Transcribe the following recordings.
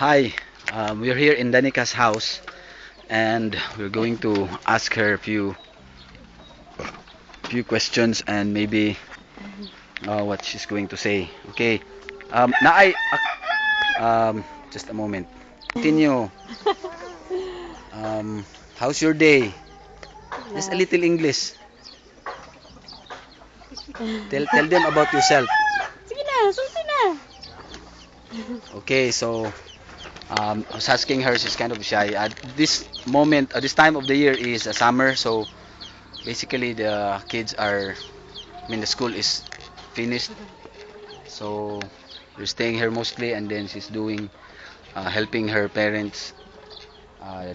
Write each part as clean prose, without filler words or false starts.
Hi, we're here in Danika's house and we're going to ask her a few questions and maybe what she's going to say. Okay. Naay, just a moment. Continue. How's your day? Just a Love. little English. Tell them about yourself. Sige na, sulti na. Okay, so I was asking her. She's kind of shy. This moment, this time of the year is summer, so basically the kids are. I mean, the school is finished. So we're staying here mostly, and then she's doing helping her parents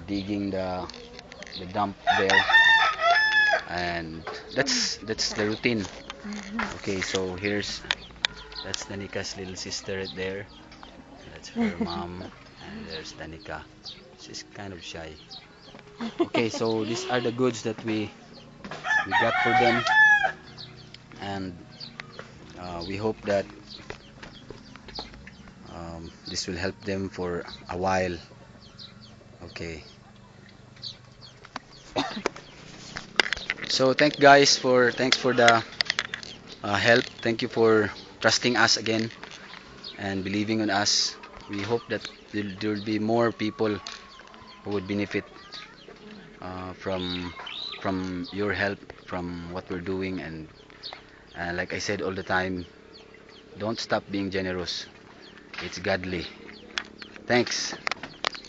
digging the dump there, and that's the routine. Okay, so that's Danika's little sister right there. That's her mom, and there's Danica. She's kind of shy. Okay, so these are the goods that we got for them, and we hope that this will help them for a while. Okay. So thanks for the help. Thank you for trusting us again and believing on us. We hope that there will be more people who would benefit uh, from your help, from what we're doing, and like I said all the time, don't stop being generous. It's godly. Thanks.